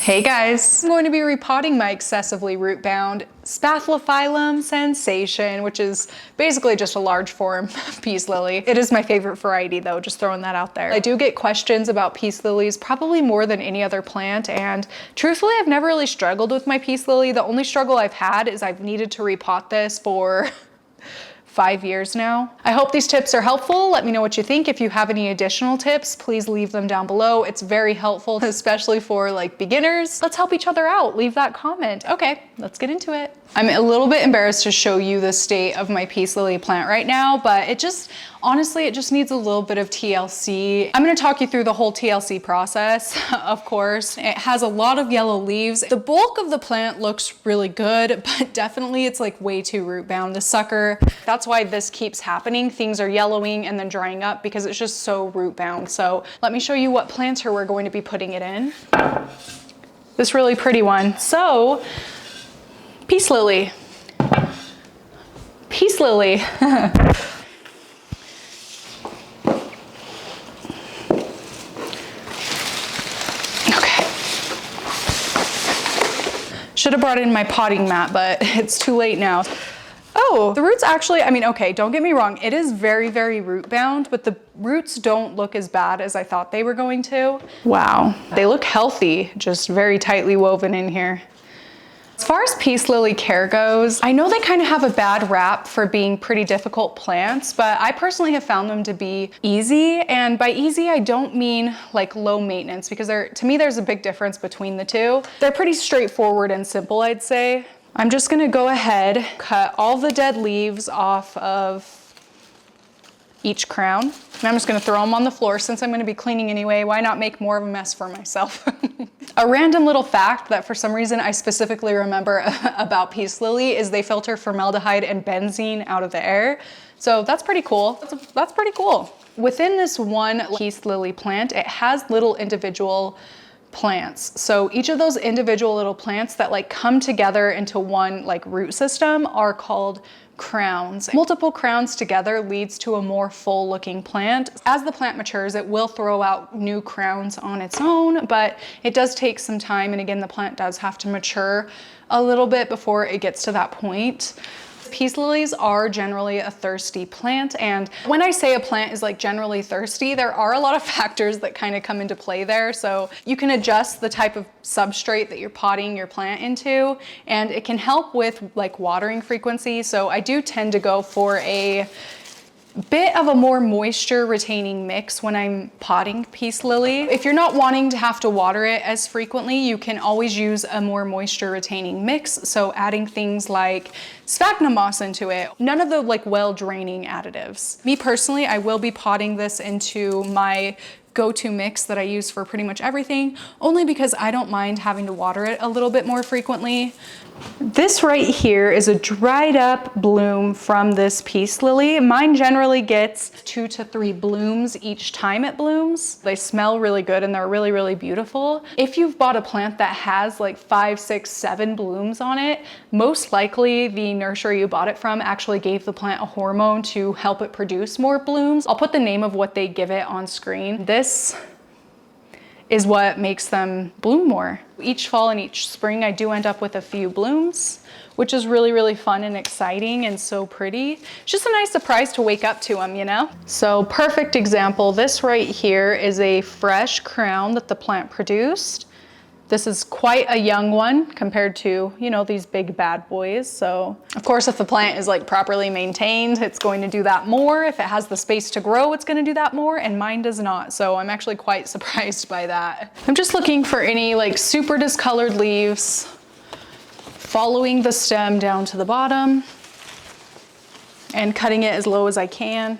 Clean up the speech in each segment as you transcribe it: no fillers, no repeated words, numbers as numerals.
Hey guys, I'm going to be repotting my excessively root-bound Spathiphyllum sensation, which is basically just a large form of peace lily. It is my favorite variety though, just throwing that out there. I do get questions about peace lilies probably more than any other plant, and truthfully I've never really struggled with my peace lily. The only struggle I've had is I've needed to repot this for 5 years now. I hope these tips are helpful. Let me know what you think. If you have any additional tips, please leave them down below. It's very helpful, especially for like beginners. Let's help each other out. Leave that comment. Okay, let's get into it. I'm a little bit embarrassed to show you the state of my peace lily plant right now, but honestly, it just needs a little bit of TLC. I'm gonna talk you through the whole TLC process, of course. It has a lot of yellow leaves. The bulk of the plant looks really good, but definitely it's like way too root bound. The sucker, that's why this keeps happening. Things are yellowing and then drying up because it's just so root bound. So let me show you what planter we're going to be putting it in. This really pretty one. So, peace lily. Peace lily. Should have brought in my potting mat, but it's too late now. Oh, the roots actually, okay, don't get me wrong. It is very, very root bound, but the roots don't look as bad as I thought they were going to. Wow, they look healthy, just very tightly woven in here. As far as peace lily care goes, I know they kind of have a bad rap for being pretty difficult plants, but I personally have found them to be easy. And by easy, I don't mean like low maintenance, because to me, there's a big difference between the two. They're pretty straightforward and simple, I'd say. I'm just gonna go ahead, cut all the dead leaves off of each crown. And I'm just gonna throw them on the floor since I'm gonna be cleaning anyway. Why not make more of a mess for myself? A random little fact that for some reason I specifically remember about peace lily is they filter formaldehyde and benzene out of the air. So that's pretty cool. That's pretty cool. Within this one peace lily plant, it has little individual plants. So each of those individual little plants that like come together into one like root system are called crowns. Multiple crowns together leads to a more full looking plant. As the plant matures, it will throw out new crowns on its own, but it does take some time. And again, the plant does have to mature a little bit before it gets to that point. Peace lilies are generally a thirsty plant, and when I say a plant is like generally thirsty, there are a lot of factors that kind of come into play there. So you can adjust the type of substrate that you're potting your plant into, and it can help with like watering frequency. So I do tend to go for a bit of a more moisture retaining mix when I'm potting peace lily. If you're not wanting to have to water it as frequently, you can always use a more moisture retaining mix. So adding things like sphagnum moss into it, none of the like well draining additives. Me personally, I will be potting this into my go-to mix that I use for pretty much everything, only because I don't mind having to water it a little bit more frequently. This right here is a dried up bloom from this peace lily. Mine generally gets 2 to 3 blooms each time it blooms. They smell really good and they're really, really beautiful. If you've bought a plant that has like 5, 6, 7 blooms on it, most likely the nursery you bought it from actually gave the plant a hormone to help it produce more blooms. I'll put the name of what they give it on screen. This is what makes them bloom more. Each fall and each spring, I do end up with a few blooms, which is really, really fun and exciting and so pretty. It's just a nice surprise to wake up to them, you know? So perfect example, this right here is a fresh crown that the plant produced. This is quite a young one compared to, you know, these big bad boys. So of course, if the plant is like properly maintained, it's going to do that more. If it has the space to grow, it's going to do that more, and mine does not. So I'm actually quite surprised by that. I'm just looking for any like super discolored leaves, following the stem down to the bottom and cutting it as low as I can.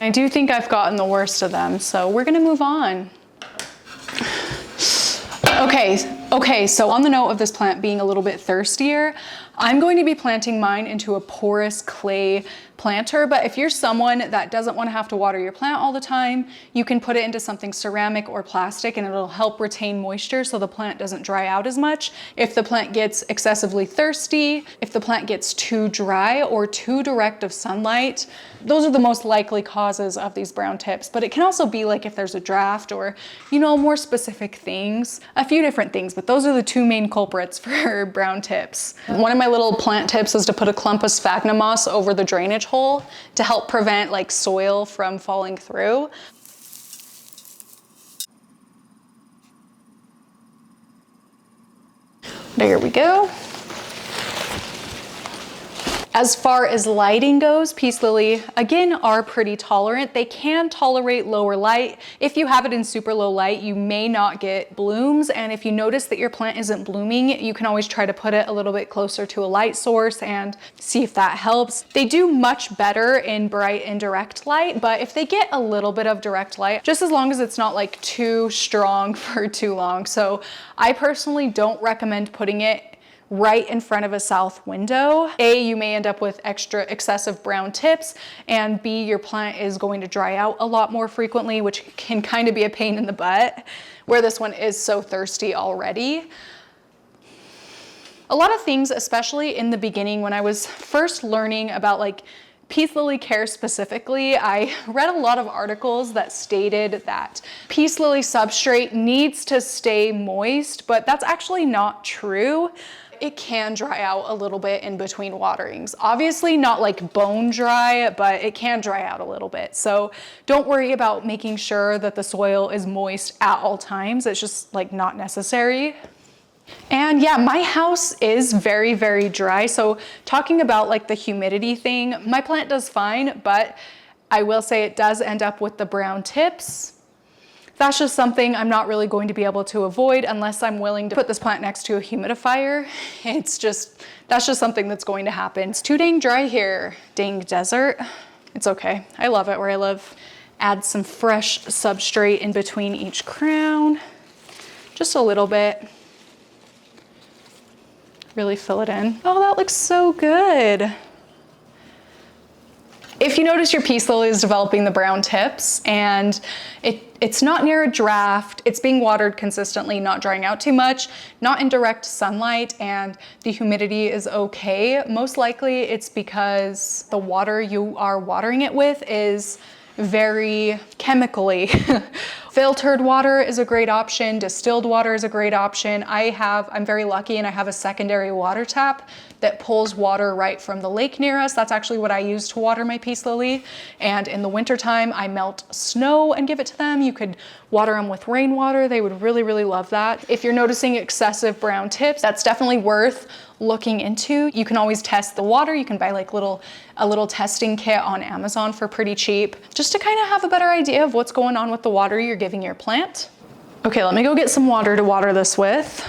I do think I've gotten the worst of them, so we're gonna move on. Okay, so on the note of this plant being a little bit thirstier, I'm going to be planting mine into a porous clay planter, but if you're someone that doesn't want to have to water your plant all the time, you can put it into something ceramic or plastic and it'll help retain moisture so the plant doesn't dry out as much. If the plant gets excessively thirsty, if the plant gets too dry or too direct of sunlight, those are the most likely causes of these brown tips. But it can also be like if there's a draft or, you know, more specific things, a few different things, but those are the two main culprits for brown tips. One of my little plant tips is to put a clump of sphagnum moss over the drainage hole to help prevent like soil from falling through. There we go. As far as lighting goes, peace lily, again, are pretty tolerant. They can tolerate lower light. If you have it in super low light, you may not get blooms. And if you notice that your plant isn't blooming, you can always try to put it a little bit closer to a light source and see if that helps. They do much better in bright and direct light, but if they get a little bit of direct light, just as long as it's not like too strong for too long. So I personally don't recommend putting it right in front of a south window. A, you may end up with excessive brown tips, and B, your plant is going to dry out a lot more frequently, which can kind of be a pain in the butt, where this one is so thirsty already. A lot of things, especially in the beginning when I was first learning about like peace lily care specifically, I read a lot of articles that stated that peace lily substrate needs to stay moist, but that's actually not true. It can dry out a little bit in between waterings. Obviously not like bone dry, but it can dry out a little bit. So don't worry about making sure that the soil is moist at all times. It's just like not necessary. And yeah, my house is very, very dry. So talking about like the humidity thing, my plant does fine, but I will say it does end up with the brown tips. That's just something I'm not really going to be able to avoid unless I'm willing to put this plant next to a humidifier. That's just something that's going to happen. It's too dang dry here, dang desert. It's okay, I love it where I live. Add some fresh substrate in between each crown, just a little bit. Really fill it in. Oh, that looks so good. If you notice your peace lily is developing the brown tips and it's not near a draft, it's being watered consistently, not drying out too much, not in direct sunlight, and the humidity is okay, most likely it's because the water you are watering it with is very chemically. Filtered water is a great option. Distilled water is a great option. I'm very lucky and I have a secondary water tap that pulls water right from the lake near us. That's actually what I use to water my peace lily. And in the wintertime, I melt snow and give it to them. You could water them with rainwater. They would really, really love that. If you're noticing excessive brown tips, that's definitely worth looking into. You can always test the water. You can buy like a little testing kit on Amazon for pretty cheap, just to kind of have a better idea of what's going on with the water you're giving your plant. Okay, let me go get some water to water this with.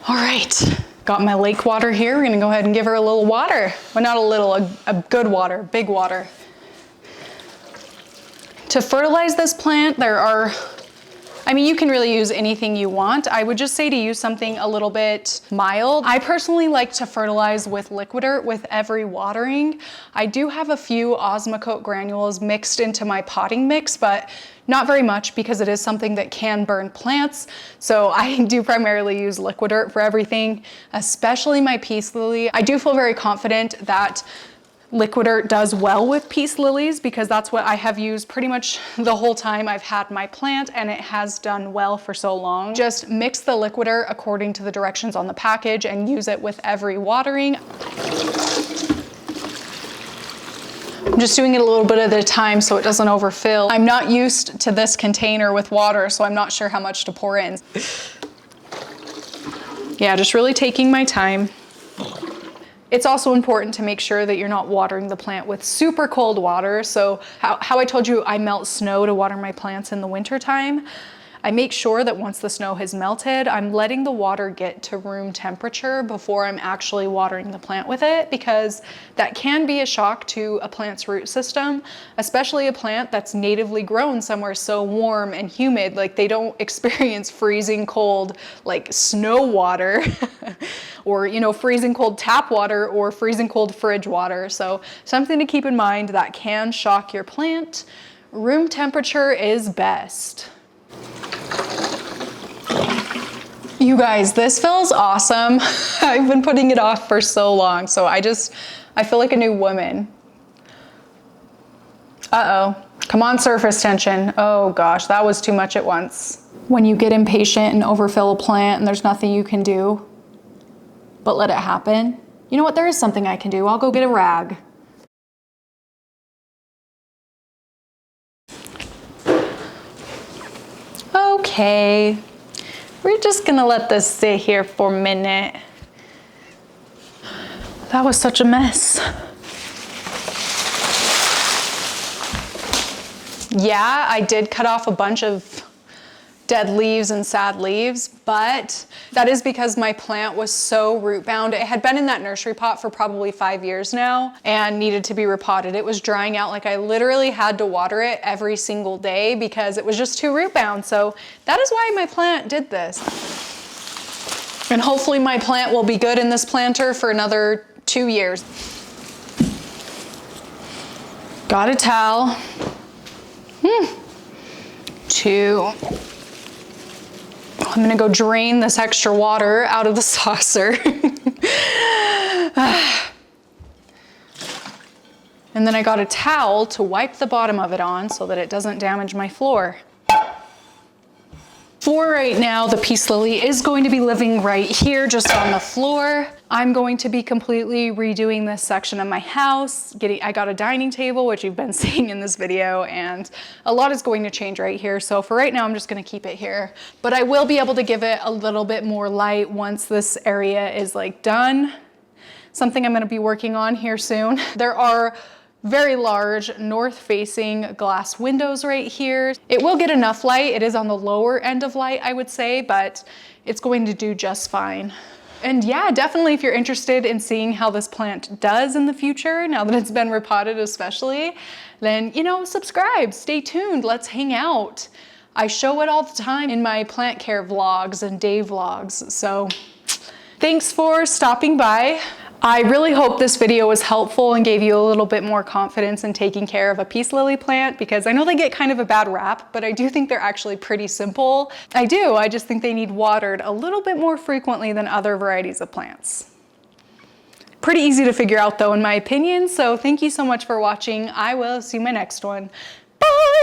All right, got my lake water here. We're gonna go ahead and give her a little water. Well, not a little, a good water, big water. To fertilize this plant, you can really use anything you want. I would just say to use something a little bit mild. I personally like to fertilize with liquid dirt with every watering. I do have a few Osmocote granules mixed into my potting mix, but not very much because it is something that can burn plants. So I do primarily use liquid dirt for everything, especially my peace lily. I do feel very confident that liquid dirt does well with peace lilies because that's what I have used pretty much the whole time I've had my plant, and it has done well for so long. Just mix the liquid dirt according to the directions on the package and use it with every watering. I'm just doing it a little bit at a time so it doesn't overfill. I'm not used to this container with water, so I'm not sure how much to pour in. Yeah, just really taking my time. It's also important to make sure that you're not watering the plant with super cold water. So how I told you I melt snow to water my plants in the winter time, I make sure that once the snow has melted, I'm letting the water get to room temperature before I'm actually watering the plant with it, because that can be a shock to a plant's root system, especially a plant that's natively grown somewhere so warm and humid. Like, they don't experience freezing cold, like snow water or, you know, freezing cold tap water or freezing cold fridge water. So something to keep in mind that can shock your plant. Room temperature is best. You guys, this feels awesome. I've been putting it off for so long, so I feel like a new woman. Uh-oh, come on, surface tension. Oh gosh, that was too much at once. When you get impatient and overfill a plant and there's nothing you can do but let it happen. You know what, there is something I can do. I'll go get a rag. Okay, we're just gonna let this sit here for a minute. That was such a mess. Yeah, I did cut off a bunch of dead leaves and sad leaves, but that is because my plant was so root bound. It had been in that nursery pot for probably 5 years now and needed to be repotted. It was drying out. Like, I literally had to water it every single day because it was just too root bound. So that is why my plant did this. And hopefully my plant will be good in this planter for another 2 years. Got a towel. 2. I'm gonna go drain this extra water out of the saucer. And then I got a towel to wipe the bottom of it on so that it doesn't damage my floor. For right now, the peace lily is going to be living right here, just on the floor. I'm going to be completely redoing this section of my house. I got a dining table, which you've been seeing in this video, and a lot is going to change right here. So for right now, I'm just gonna keep it here. But I will be able to give it a little bit more light once this area is like done. Something I'm gonna be working on here soon. There are very large north-facing glass windows right here. It will get enough light. It is on the lower end of light, I would say, but it's going to do just fine. And yeah, definitely if you're interested in seeing how this plant does in the future, now that it's been repotted especially, then, you know, subscribe, stay tuned, let's hang out. I show it all the time in my plant care vlogs and day vlogs. So thanks for stopping by. I really hope this video was helpful and gave you a little bit more confidence in taking care of a peace lily plant, because I know they get kind of a bad rap, but I do think they're actually pretty simple. I just think they need watered a little bit more frequently than other varieties of plants. Pretty easy to figure out though, in my opinion. So thank you so much for watching. I will see you in my next one. Bye!